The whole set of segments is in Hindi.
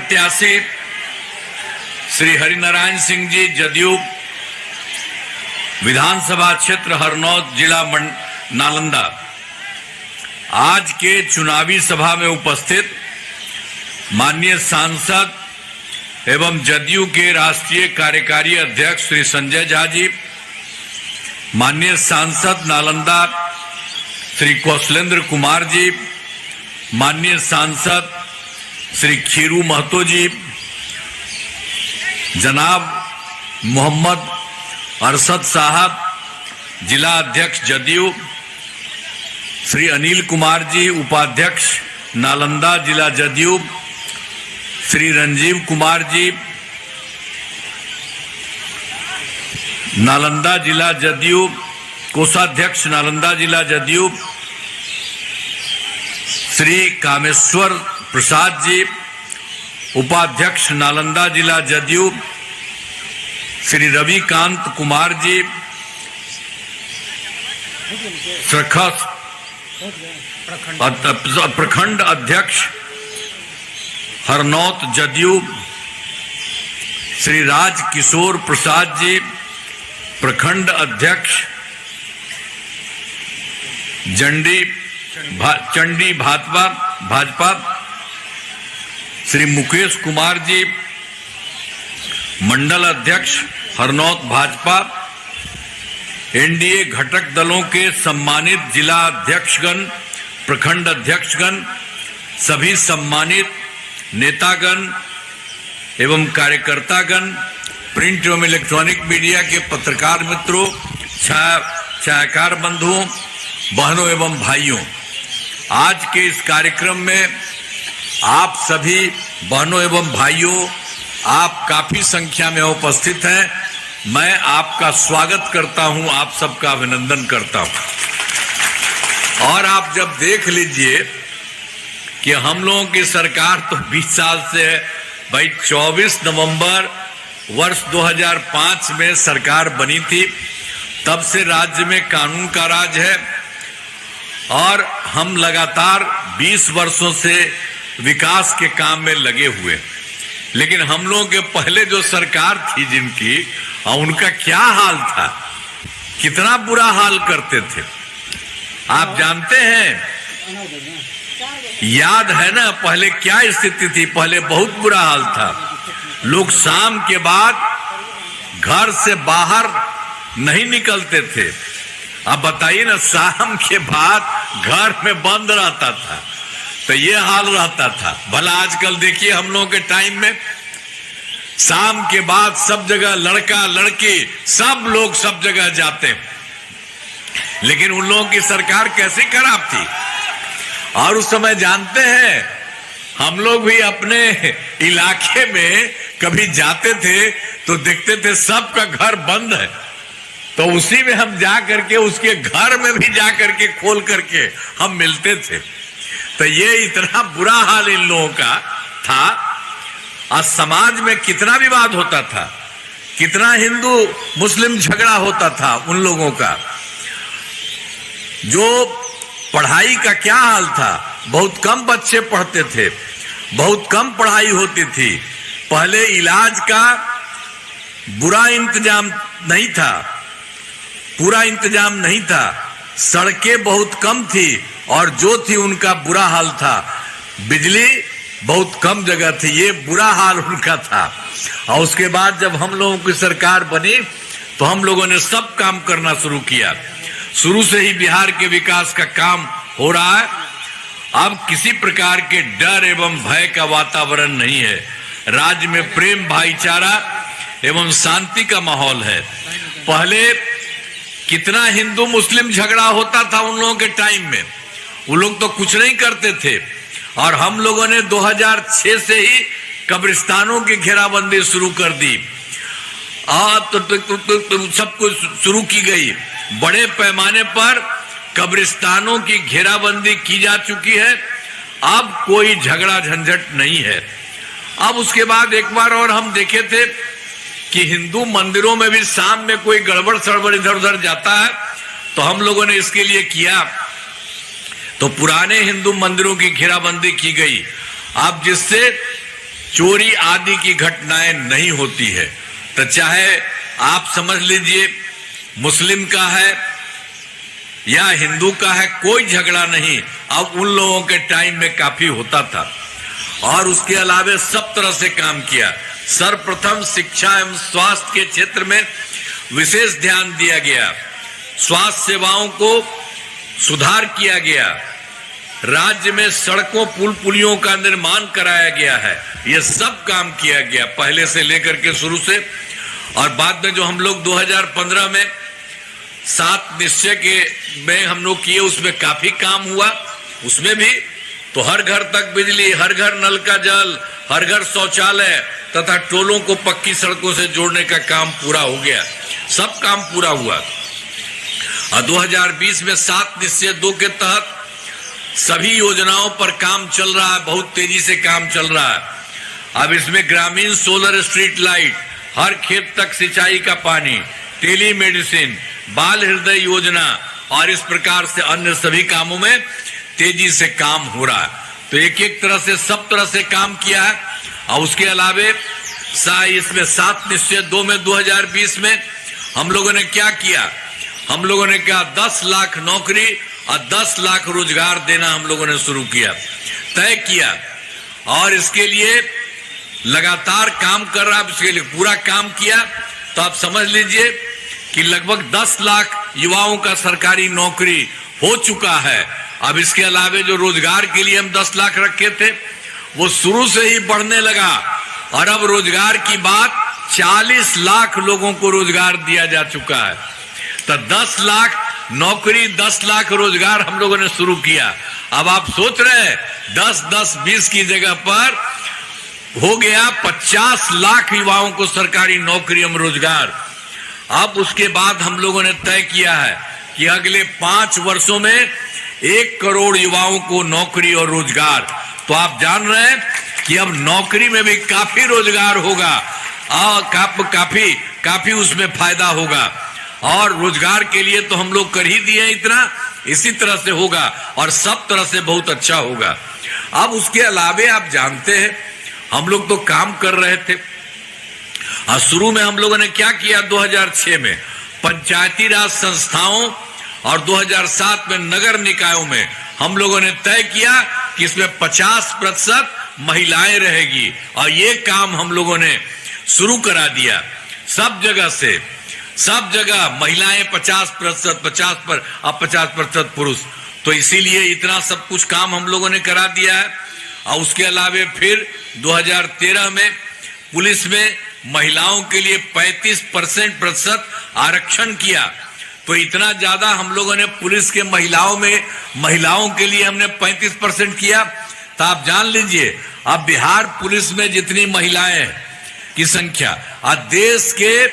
प्रत्याशी श्री हरिनारायण सिंह जी, जदयू, विधानसभा क्षेत्र हरनौत, जिला नालंदा, आज के चुनावी सभा में उपस्थित माननीय सांसद एवं जदयू के राष्ट्रीय कार्यकारी अध्यक्ष श्री संजय झा जी, माननीय सांसद नालंदा श्री कौशलेंद्र कुमार जी, माननीय सांसद श्री खीरू महतो जी, जनाब मोहम्मद अरशद साहब, जिला अध्यक्ष जदयू, श्री अनिल कुमार जी, उपाध्यक्ष नालंदा जिला जदयू, श्री रंजीव कुमार जी, नालंदा जिला जदयू, कोषाध्यक्ष नालंदा जिला जदयू, श्री कामेश्वर प्रसाद जी, उपाध्यक्ष नालंदा जिला जदयू, श्री रविकांत कुमार जी, प्रखंड अध्यक्ष हरनौत जदयू, श्री राज किशोर प्रसाद जी, प्रखंड अध्यक्ष चंडी भाजपा, श्री मुकेश कुमार जी, मंडल अध्यक्ष हरनौत भाजपा, एनडीए घटक दलों के सम्मानित जिला अध्यक्षगण, प्रखंड अध्यक्षगण, सभी सम्मानित नेतागण एवं कार्यकर्तागण, प्रिंट एवं इलेक्ट्रॉनिक मीडिया के पत्रकार मित्रों, छायाकार बंधुओं, बहनों एवं भाइयों, आज के इस कार्यक्रम में आप सभी बहनों एवं भाइयों, आप काफी संख्या में उपस्थित हैं। मैं आपका स्वागत करता हूं, आप सबका अभिनंदन करता हूं। और आप जब देख लीजिए कि हम लोगों की सरकार तो 20 साल से है भाई, 24 नवंबर वर्ष 2005 में सरकार बनी थी, तब से राज्य में कानून का राज है और हम लगातार 20 वर्षों से विकास के काम में लगे हुए। लेकिन हम लोगों के पहले जो सरकार थी जिनकी, उनका क्या हाल था, कितना बुरा हाल करते थे आप जानते हैं, याद है ना पहले क्या स्थिति थी। पहले बहुत बुरा हाल था, लोग शाम के बाद घर से बाहर नहीं निकलते थे। अब बताइए ना, शाम के बाद घर में बंद रहता था, तो ये हाल रहता था। भला आजकल देखिए हम लोगों के टाइम में शाम के बाद सब जगह लड़का लड़की सब लोग सब जगह जाते हैं, लेकिन उन लोगों की सरकार कैसी खराब थी। और उस समय जानते हैं, हम लोग भी अपने इलाके में कभी जाते थे तो देखते थे सबका घर बंद है, तो उसी में हम जा करके उसके घर में भी जा करके खोल करके हम मिलते थे। तो ये इतना बुरा हाल इन लोगों का था। और समाज में कितना विवाद होता था, कितना हिंदू मुस्लिम झगड़ा होता था उन लोगों का। जो पढ़ाई का क्या हाल था, बहुत कम बच्चे पढ़ते थे, बहुत कम पढ़ाई होती थी। पहले इलाज का बुरा इंतजाम नहीं था, पूरा इंतजाम नहीं था, सड़कें बहुत कम थी और जो थी उनका बुरा हाल था। बिजली बहुत कम जगह थी, ये बुरा हाल उनका था। और उसके बाद जब हम लोगों की सरकार बनी तो हम लोगों ने सब काम करना शुरू किया। शुरू से ही बिहार के विकास का काम हो रहा है। अब किसी प्रकार के डर एवं भय का वातावरण नहीं है, राज्य में प्रेम, भाईचारा एवं शांति का माहौल है। पहले कितना हिंदू मुस्लिम झगड़ा होता था उन लोगों के टाइम में, वो लोग तो कुछ नहीं करते थे। और हम लोगों ने 2006 से ही कब्रिस्तानों की घेराबंदी शुरू कर दी। तो सब कुछ शुरू की गई, बड़े पैमाने पर कब्रिस्तानों की घेराबंदी की जा चुकी है। अब कोई झगड़ा झंझट नहीं है। अब उसके बाद एक बार और हम देखे थे कि हिंदू मंदिरों में भी शाम में कोई गड़बड़ सड़बड़ इधर उधर जाता है, तो हम लोगों ने इसके लिए किया, तो पुराने हिंदू मंदिरों की घेराबंदी की गई। अब जिससे चोरी आदि की घटनाएं नहीं होती है। तो चाहे आप समझ लीजिए मुस्लिम का है या हिंदू का है, कोई झगड़ा नहीं। अब उन लोगों के टाइम में काफी होता था। और उसके अलावा सब तरह से काम किया। सर्वप्रथम शिक्षा एवं स्वास्थ्य के क्षेत्र में विशेष ध्यान दिया गया। स्वास्थ्य सेवाओं को सुधार किया गया। राज्य में सड़कों पुल पुलियों का निर्माण कराया गया है। यह सब काम किया गया पहले से लेकर के शुरू से। और बाद में जो हम लोग 2015 में 7 निश्चय के में हम लोग किए, उसमें काफी काम हुआ। उसमें भी तो हर घर तक बिजली, हर घर नल का जल, हर घर शौचालय तथा टोलों को पक्की सड़कों से जोड़ने का काम पूरा हो गया। सब काम पूरा हुआ। और 2020 में 7 निश्चय 2 के तहत सभी योजनाओं पर काम चल रहा है। बहुत तेजी से काम चल रहा है। अब इसमें ग्रामीण सोलर स्ट्रीट लाइट, हर खेत तक सिंचाई का पानी, टेली मेडिसिन, बाल हृदय योजना और इस प्रकार से अन्य सभी कामों में तेजी से काम हो रहा है। तो एक एक तरह से सब तरह से काम किया है। और उसके अलावे इसमें 7 निश्चय 2 में 2020 में हम लोगों ने क्या किया? हम लोगों ने क्या 10 लाख नौकरी और 10 लाख रोजगार देना हम लोगों ने शुरू किया, तय किया। और इसके लिए लगातार काम कर रहा है। इसके लिए पूरा काम किया। तो आप समझ लीजिए कि लगभग 10 लाख युवाओं का सरकारी नौकरी हो चुका है। अब इसके अलावे जो रोजगार के लिए हम 10 लाख रखे थे वो शुरू से ही बढ़ने लगा। और अब रोजगार की बात 40 लाख लोगों को रोजगार दिया जा चुका है। तो 10 लाख नौकरी, 10 लाख रोजगार हम लोगों ने शुरू किया। अब आप सोच रहे हैं 10, 10, 20 की जगह पर हो गया 50 लाख युवाओं को सरकारी नौकरी एवं रोजगार। अब उसके बाद हम लोगों ने तय किया है कि अगले 5 वर्षों में 1 करोड़ युवाओं को नौकरी और रोजगार। तो आप जान रहे हैं कि अब नौकरी में भी काफी रोजगार होगा और काफी उसमें फायदा होगा। और रोजगार के लिए तो हम लोग कर ही दिए इतना, इसी तरह से होगा और सब तरह से बहुत अच्छा होगा। अब उसके अलावे आप जानते हैं हम लोग तो काम कर रहे थे। और शुरू में हम लोगों ने क्या किया? 2006 में पंचायती राज संस्थाओं और 2007 में नगर निकायों में हम लोगों ने तय किया कि इसमें 50% महिलाएं रहेगी। और ये काम हम लोगों ने शुरू करा दिया। सब जगह से, सब जगह महिलाएं 50%, 50% पुरुष। तो इसीलिए इतना सब कुछ काम हम लोगों ने करा दिया है। और उसके अलावे फिर 2013 में पुलिस में महिलाओं के लिए 35% आरक्षण किया। तो इतना ज्यादा हम लोगों ने पुलिस के महिलाओं के लिए हमने 35% किया। तो आप जान लीजिए अब बिहार पुलिस में जितनी महिलाएं की संख्या देश के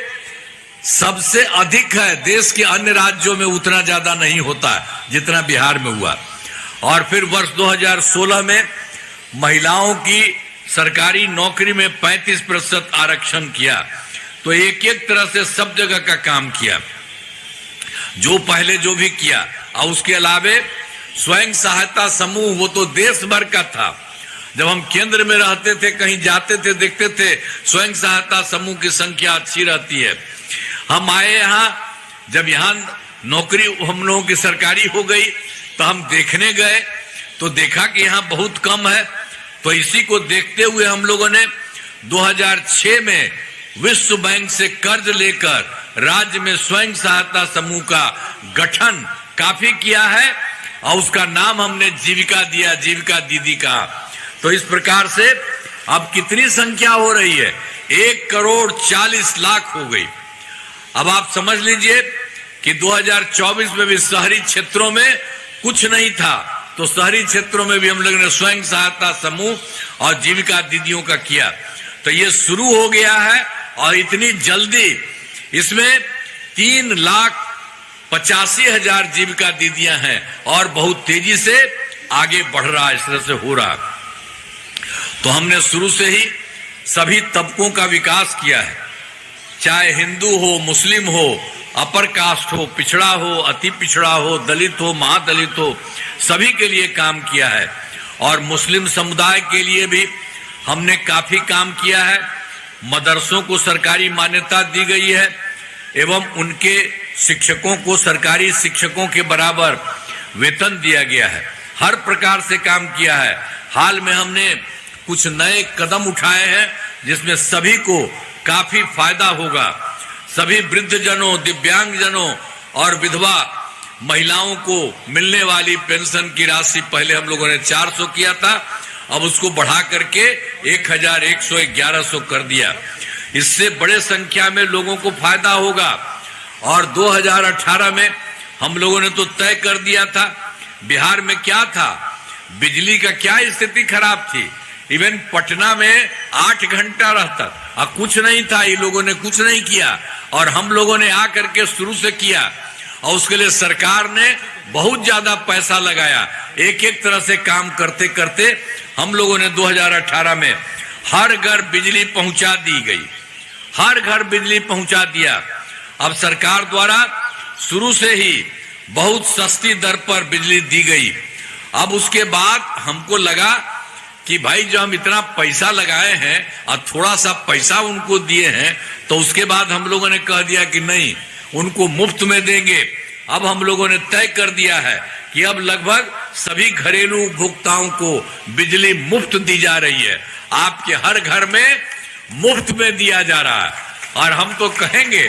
सबसे अधिक है। देश के अन्य राज्यों में उतना ज्यादा नहीं होता जितना बिहार में हुआ। और फिर वर्ष 2016 में महिलाओं की सरकारी नौकरी में 35% आरक्षण किया। तो एक एक तरह से सब जगह का काम किया जो पहले जो भी किया। और उसके अलावे स्वयं सहायता समूह, वो तो देश भर का था। जब हम केंद्र में रहते थे, कहीं जाते थे, देखते थे स्वयं सहायता समूह की संख्या अच्छी रहती है। हम आए यहाँ, जब यहाँ नौकरी हम लोगों की सरकारी हो गई तो हम देखने गए तो देखा कि यहाँ बहुत कम है। तो इसी को देखते हुए हम लोगों ने 2006 में विश्व बैंक से कर्ज लेकर राज्य में स्वयं सहायता समूह का गठन काफी किया है। और उसका नाम हमने जीविका दिया, जीविका दीदी का। तो इस प्रकार से अब कितनी संख्या हो रही है? 1,40,00,000 हो गई। अब आप समझ लीजिए कि 2024 में भी शहरी क्षेत्रों में कुछ नहीं था, तो शहरी क्षेत्रों में भी हम लोगों ने स्वयं सहायता समूह और जीविका दीदियों का किया। तो ये शुरू हो गया है और इतनी जल्दी इसमें 3,85,000 जीविका दीदियां हैं और बहुत तेजी से आगे बढ़ रहा है, इस तरह से हो रहा। तो हमने शुरू से ही सभी तबकों का विकास किया है, चाहे हिंदू हो, मुस्लिम हो, अपर कास्ट हो, पिछड़ा हो, अति पिछड़ा हो, दलित हो, महादलित हो, सभी के लिए काम किया है। और मुस्लिम समुदाय के लिए भी हमने काफी काम किया है। मदरसों को सरकारी मान्यता दी गई है एवं उनके शिक्षकों को सरकारी शिक्षकों के बराबर वेतन दिया गया है। हर प्रकार से काम किया है। हाल में हमने कुछ नए कदम उठाए हैं जिसमें सभी को काफी फायदा होगा। सभी वृद्धजनों, दिव्यांगजनों और विधवा महिलाओं को मिलने वाली पेंशन की राशि पहले हम लोगों ने 400 किया था, अब उसको बढ़ा करके 1111 कर दिया। इससे बड़े संख्या में लोगों को फायदा होगा। और 2018 में हम लोगों ने तो तय कर दिया था। बिहार में क्या था, बिजली का क्या स्थिति खराब थी। इवन पटना में 8 घंटा रहता और कुछ नहीं था। ये लोगों ने कुछ नहीं किया और हम लोगों ने आकर के शुरू से किया और उसके लिए सरकार ने बहुत ज्यादा पैसा लगाया। एक एक तरह से काम करते करते हम लोगों ने 2018 में हर घर बिजली पहुंचा दी गई, हर घर बिजली पहुंचा दिया। अब सरकार द्वारा शुरू से ही बहुत सस्ती दर पर बिजली दी गई। अब उसके बाद हमको लगा कि भाई जो हम इतना पैसा लगाए हैं और थोड़ा सा पैसा उनको दिए हैं, तो उसके बाद हम लोगों ने कह दिया कि नहीं, उनको मुफ्त में देंगे। अब हम लोगों ने तय कर दिया है कि अब लगभग सभी घरेलू उपभोक्ताओं को बिजली मुफ्त दी जा रही है। आपके हर घर में मुफ्त में दिया जा रहा है। और हम तो कहेंगे,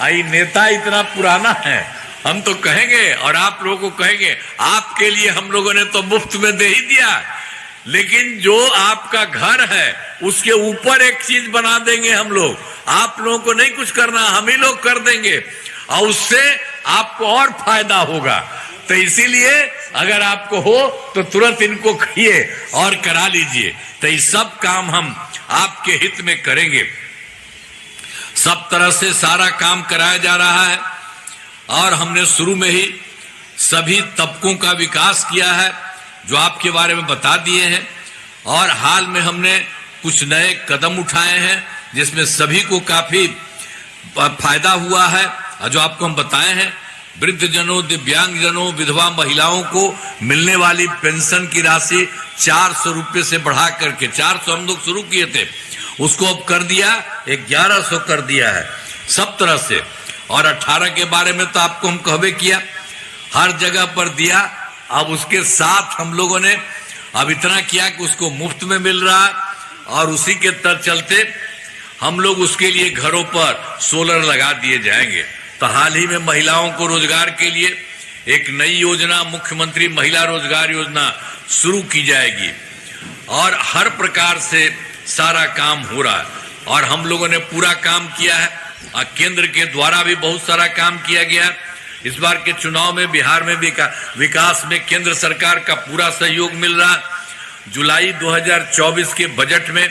आई नेता इतना पुराना है, हम तो कहेंगे और आप लोगों को कहेंगे, आपके लिए हम लोगों ने तो मुफ्त में दे ही दिया, लेकिन जो आपका घर है उसके ऊपर एक चीज बना देंगे हम लोग। आप लोगों को नहीं कुछ करना, हम ही लोग कर देंगे और उससे आपको और फायदा होगा। तो इसीलिए अगर आपको हो तो तुरंत इनको कहिए और करा लीजिए। तो ये सब काम हम आपके हित में करेंगे। सब तरह से सारा काम कराया जा रहा है और हमने शुरू में ही सभी तबकों का विकास किया है जो आपके बारे में बता दिए हैं। और हाल में हमने कुछ नए कदम उठाए हैं जिसमें सभी को काफी फायदा हुआ है और जो आपको हम बताए हैं। वृद्धजनों, दिव्यांगजनों, विधवा महिलाओं को मिलने वाली पेंशन की राशि 400 रुपये से बढ़ा करके, 400 हम लोग शुरू किए थे, उसको अब कर दिया 1100 कर दिया है सब तरह से। और 18 के बारे में तो आपको हम कहबे किया, हर जगह पर दिया। अब उसके साथ हम लोगों ने अब इतना किया कि उसको मुफ्त में मिल रहा है और उसी के चलते हम लोग उसके लिए घरों पर सोलर लगा दिए जाएंगे। तो हाल ही में महिलाओं को रोजगार के लिए एक नई योजना, मुख्यमंत्री महिला रोजगार योजना शुरू की जाएगी और हर प्रकार से सारा काम हो रहा है। और हम लोगों ने पूरा काम किया है और केंद्र के द्वारा भी बहुत सारा काम किया गया। इस बार के चुनाव में बिहार में विकास में केंद्र सरकार का पूरा सहयोग मिल रहा। जुलाई 2024 के बजट में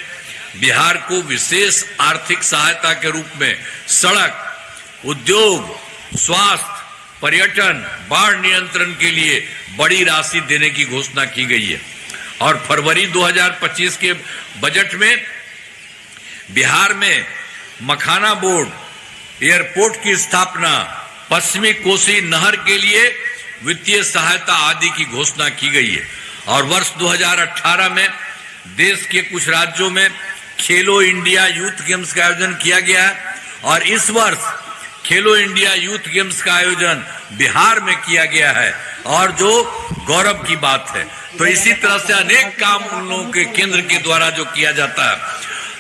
बिहार को विशेष आर्थिक सहायता के रूप में सड़क, उद्योग, स्वास्थ्य, पर्यटन, बाढ़ नियंत्रण के लिए बड़ी राशि देने की घोषणा की गई है। और फरवरी 2025 के बजट में बिहार में मखाना बोर्ड, एयरपोर्ट की स्थापना, पश्चिमी कोसी नहर के लिए वित्तीय सहायता आदि की घोषणा की गई है। और वर्ष 2018 में देश के कुछ राज्यों में खेलो इंडिया यूथ गेम्स का आयोजन किया गया है और इस वर्ष खेलो इंडिया यूथ गेम्स का आयोजन बिहार में किया गया है और जो गौरव की बात है। तो इसी तरह से अनेक काम उन लोगों के केंद्र के द्वारा जो किया जाता है।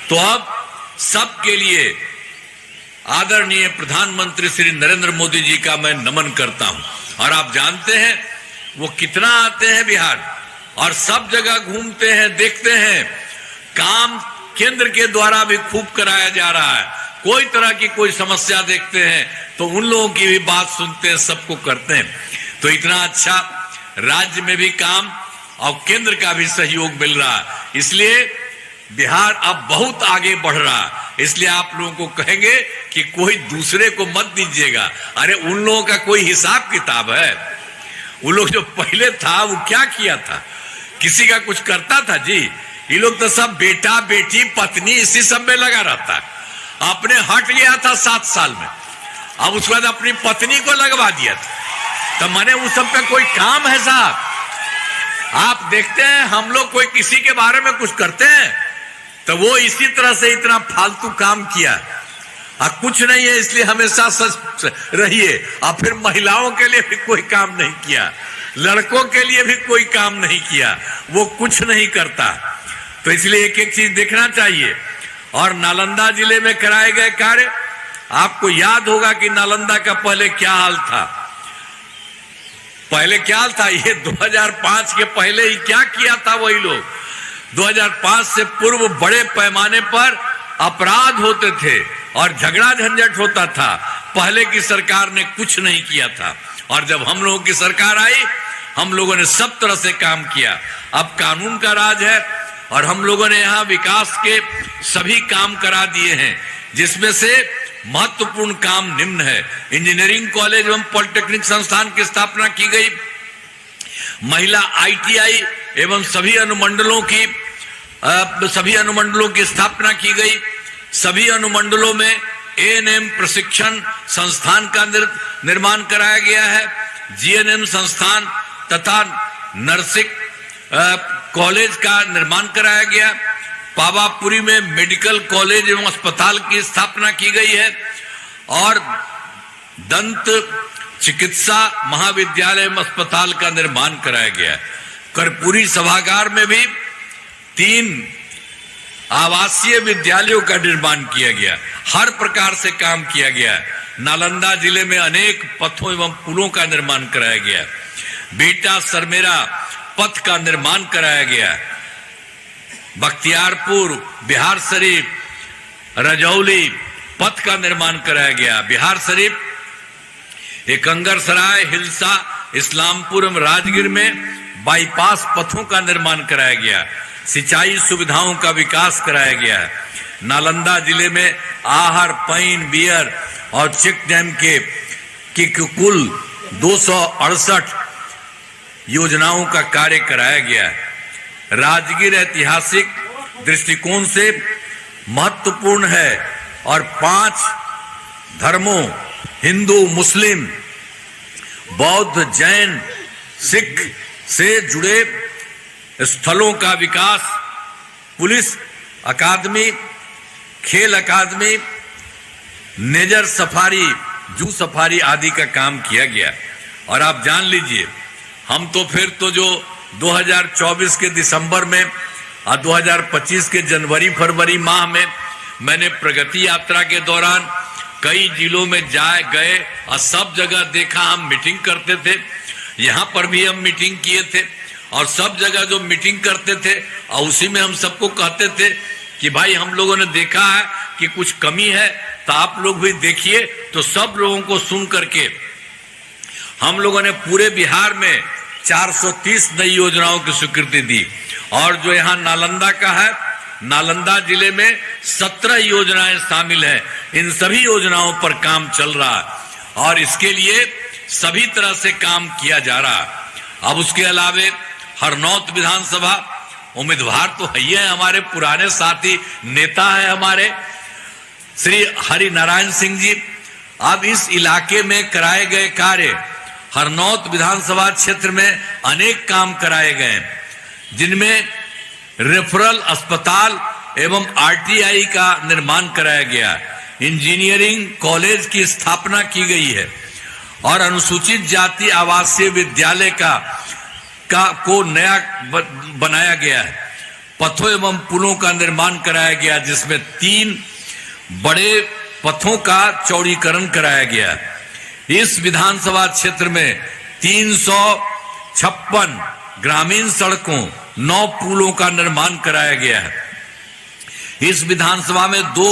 तो अब सबके लिए आदरणीय प्रधानमंत्री श्री नरेंद्र मोदी जी का मैं नमन करता हूं। और आप जानते हैं वो कितना आते हैं बिहार और सब जगह घूमते हैं, देखते हैं। काम केंद्र के द्वारा भी खूब कराया जा रहा है। कोई तरह की कोई समस्या देखते हैं तो उन लोगों की भी बात सुनते हैं, सबको करते हैं। तो इतना अच्छा राज्य में भी काम और केंद्र का भी सहयोग मिल रहा है। इसलिए बिहार अब बहुत आगे बढ़ रहा है। इसलिए आप लोगों को कहेंगे कि कोई दूसरे को मत दीजिएगा। अरे उन लोगों का कोई हिसाब किताब है? वो लोग जो पहले था वो क्या किया था? किसी का कुछ करता था जी? ये लोग तो सब बेटा बेटी पत्नी इसी सब में लगा रहता है। अपने हट गया था 7 साल में, अब उसके बाद अपनी पत्नी को लगवा दिया था। तो माने उस सब पे कोई काम है साहब? आप देखते हैं हम लोग कोई किसी के बारे में कुछ करते हैं? तो वो इसी तरह से इतना फालतू काम किया। कुछ नहीं है इसलिए हमेशा सच रहिए। और फिर महिलाओं के लिए भी कोई काम नहीं किया, लड़कों के लिए भी कोई काम नहीं किया, वो कुछ नहीं करता। तो इसलिए एक एक चीज देखना चाहिए। और नालंदा जिले में कराए गए कार्य, आपको याद होगा कि नालंदा का पहले क्या हाल था। पहले क्या हाल था, ये 2005 के पहले ही क्या किया था वही लोग। 2005 से पूर्व बड़े पैमाने पर अपराध होते थे और झगड़ा झंझट होता था। पहले की सरकार ने कुछ नहीं किया था, और जब हम लोगों की सरकार आई, हम लोगों ने सब तरह से काम किया। अब कानून का राज है और हम लोगों ने यहाँ विकास के सभी काम करा दिए हैं, जिसमें से महत्वपूर्ण काम निम्न है। इंजीनियरिंग कॉलेज एवं पॉलिटेक्निक संस्थान की स्थापना की गई, महिला ITI एवं सभी अनुमंडलों की स्थापना की गई। सभी अनुमंडलों में ANM प्रशिक्षण संस्थान का निर्माण कराया गया है। GNM संस्थान तथा नर्सिंग कॉलेज का निर्माण कराया गया। पावापुरी में मेडिकल कॉलेज एवं अस्पताल की स्थापना की गई है और दंत चिकित्सा महाविद्यालय एवं अस्पताल का निर्माण कराया गया। कर्पूरी सभागार में भी 3 आवासीय विद्यालयों का निर्माण किया गया। हर प्रकार से काम किया गया। नालंदा जिले में अनेक पथों एवं पुलों का निर्माण कराया गया। बेटा सरमेरा पथ का निर्माण कराया गया। बख्तियारपुर, बिहार शरीफ, रजौली पथ का निर्माण कराया गया। बिहार शरीफ, एकंगरसराय, हिलसा, इस्लामपुर एवं राजगीर में बाईपास पथों का निर्माण कराया गया। सिंचाई सुविधाओं का विकास कराया गया है। नालंदा जिले में आहर, पैन, बियर और चेक डैम की कुल 268 योजनाओं का कार्य कराया गया है। राजगीर ऐतिहासिक दृष्टिकोण से महत्वपूर्ण है और 5 धर्मों हिंदू, मुस्लिम, बौद्ध, जैन, सिख से जुड़े स्थलों का विकास, पुलिस अकादमी, खेल अकादमी, नेजर सफारी, जू सफारी आदि का काम किया गया। और आप जान लीजिए, हम तो फिर तो जो 2024 के दिसंबर में और 2025 के जनवरी फरवरी माह में मैंने प्रगति यात्रा के दौरान कई जिलों में गए और सब जगह देखा। हम मीटिंग करते थे, यहाँ पर भी हम मीटिंग किए थे और सब जगह जो मीटिंग करते थे और उसी में हम सबको कहते थे कि भाई हम लोगों ने देखा है कि कुछ कमी है तो आप लोग भी देखिए। तो सब लोगों को सुन करके हम लोगों ने पूरे बिहार में 430 नई योजनाओं की स्वीकृति दी। और जो यहाँ नालंदा का है, नालंदा जिले में 17 योजनाएं शामिल हैं। इन सभी योजनाओं पर काम चल रहा है और इसके लिए सभी तरह से काम किया जा रहा है। अब उसके अलावे हरनौत विधानसभा उम्मीदवार तो है ही है, हमारे पुराने साथी नेता है हमारे श्री हरि नारायण सिंह जी। अब इस इलाके में कराए गए कार्य, हरनौत विधानसभा क्षेत्र में अनेक काम कराए गए, जिनमें रेफरल अस्पताल एवं RTI का निर्माण कराया गया। इंजीनियरिंग कॉलेज की स्थापना की गई है और अनुसूचित जाति आवासीय विद्यालय को नया बनाया गया है। पथों एवं पुलों का निर्माण कराया गया, जिसमें 3 बड़े पथों का चौड़ीकरण कराया गया। इस विधानसभा क्षेत्र में 356 ग्रामीण सड़कों, 9 पुलों का निर्माण कराया गया है। इस विधानसभा में 2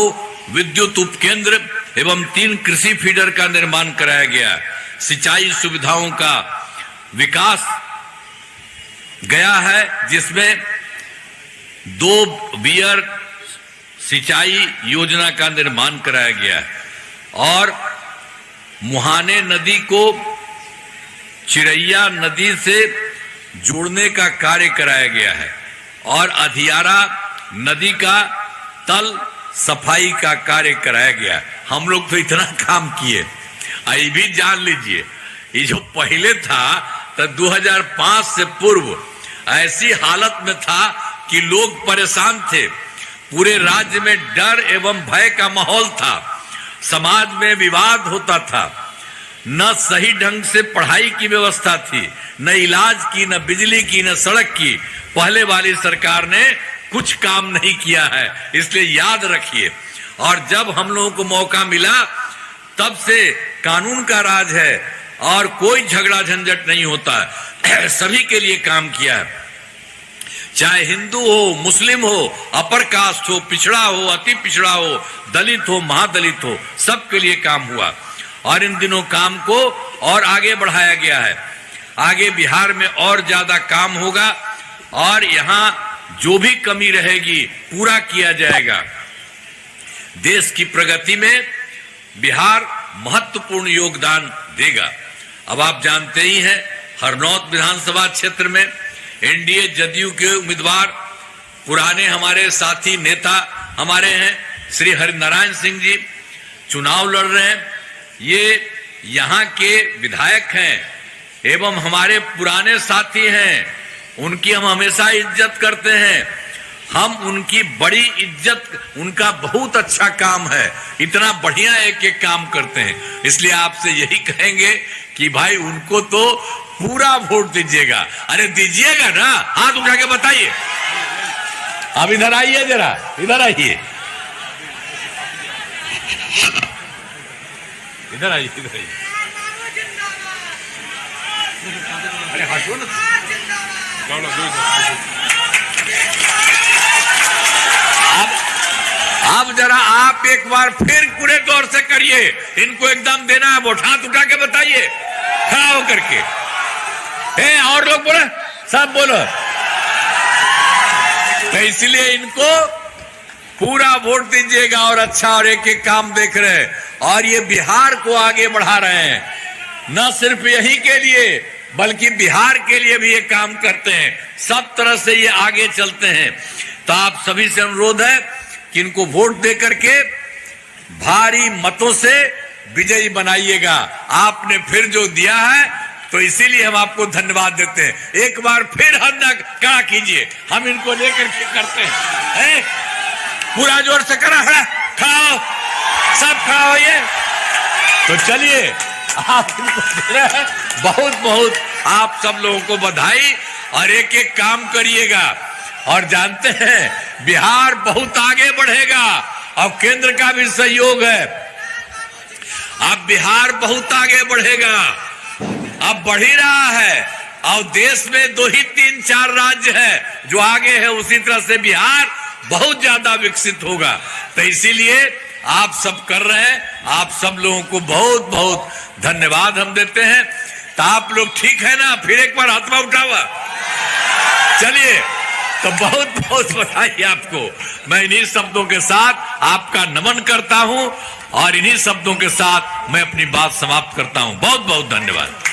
विद्युत उपकेंद्र एवं 3 कृषि फीडर का निर्माण कराया गया। सिंचाई सुविधाओं का विकास गया है, जिसमें 2 बियर सिंचाई योजना का निर्माण कराया गया और मुहाने नदी को चिरैया नदी से जोड़ने का कार्य कराया गया है और अधियारा नदी का तल सफाई का कार्य कराया गया। हम लोग तो इतना काम किए। ये भी जान लीजिए, ये जो पहले था तो 2005 से पूर्व ऐसी हालत में था कि लोग परेशान थे। पूरे राज्य में डर एवं भय का माहौल था, समाज में विवाद होता था, न सही ढंग से पढ़ाई की व्यवस्था थी, न इलाज की, न बिजली की, न सड़क की। पहले वाली सरकार ने कुछ काम नहीं किया है, इसलिए याद रखिए। और जब हम लोगों को मौका मिला तब से कानून का राज है और कोई झगड़ा झंझट नहीं होता है। सभी के लिए काम किया है, चाहे हिंदू हो, मुस्लिम हो, अपर कास्ट हो, पिछड़ा हो, अति पिछड़ा हो, दलित हो, महादलित हो, सबके लिए काम हुआ। और इन दिनों काम को और आगे बढ़ाया गया है। आगे बिहार में और ज्यादा काम होगा और यहाँ जो भी कमी रहेगी पूरा किया जाएगा। देश की प्रगति में बिहार महत्वपूर्ण योगदान देगा। अब आप जानते ही हैं, हरनौत विधानसभा क्षेत्र में एनडीए जदयू के उम्मीदवार पुराने हमारे साथी नेता हमारे हैं श्री हरिनारायण सिंह जी चुनाव लड़ रहे हैं। ये यहाँ के विधायक हैं एवं हमारे पुराने साथी हैं, उनकी हम हमेशा इज्जत करते हैं। हम उनकी बड़ी इज्जत, उनका बहुत अच्छा काम है, इतना बढ़िया एक एक काम करते हैं। इसलिए आपसे यही कहेंगे कि भाई उनको तो पूरा वोट दीजिएगा। अरे दीजिएगा ना, हाथ उठा के बताइए। अब इधर आइए, जरा इधर आइए, इधर आइए, इधर आइए। अरे हटो ना। अब जरा आप एक बार फिर पूरे तौर से करिए, इनको एकदम देना है वोट। हाथ उठा के बताइए खड़ा होकर के। और लोग बोले, सब बोलो। तो इसलिए इनको पूरा वोट दीजिएगा और अच्छा और एक एक काम देख रहे हैं और ये बिहार को आगे बढ़ा रहे हैं। न सिर्फ यही के लिए बल्कि बिहार के लिए भी ये काम करते हैं। सब तरह से ये आगे चलते हैं। तो आप सभी से अनुरोध है कि इनको वोट दे करके भारी मतों से विजयी बनाइएगा। आपने फिर जो दिया है तो इसीलिए हम आपको धन्यवाद देते हैं। एक बार फिर हम खड़ा कीजिए, हम इनको लेकर के करते हैं। पूरा जोर से करा है, खड़ा हो, सब खड़ा होइए। तो चलिए, आप इनको दे रहे हैं, बहुत बहुत आप सब लोगों को बधाई और एक एक काम करिएगा। और जानते हैं बिहार बहुत आगे बढ़ेगा और केंद्र का भी सहयोग है। अब बिहार बहुत आगे बढ़ेगा, अब बढ़ ही रहा है और देश में 2 ही 3 4 राज्य है जो आगे है, उसी तरह से बिहार बहुत ज्यादा विकसित होगा। तो इसीलिए आप सब कर रहे हैं, आप सब लोगों को बहुत बहुत धन्यवाद हम देते हैं। तो आप लोग ठीक है ना? फिर एक बार हाथ उठावा। चलिए, तो बहुत बहुत बधाई आपको। मैं इन्हीं शब्दों के साथ आपका नमन करता हूं और इन्हीं शब्दों के साथ मैं अपनी बात समाप्त करता हूं। बहुत बहुत धन्यवाद।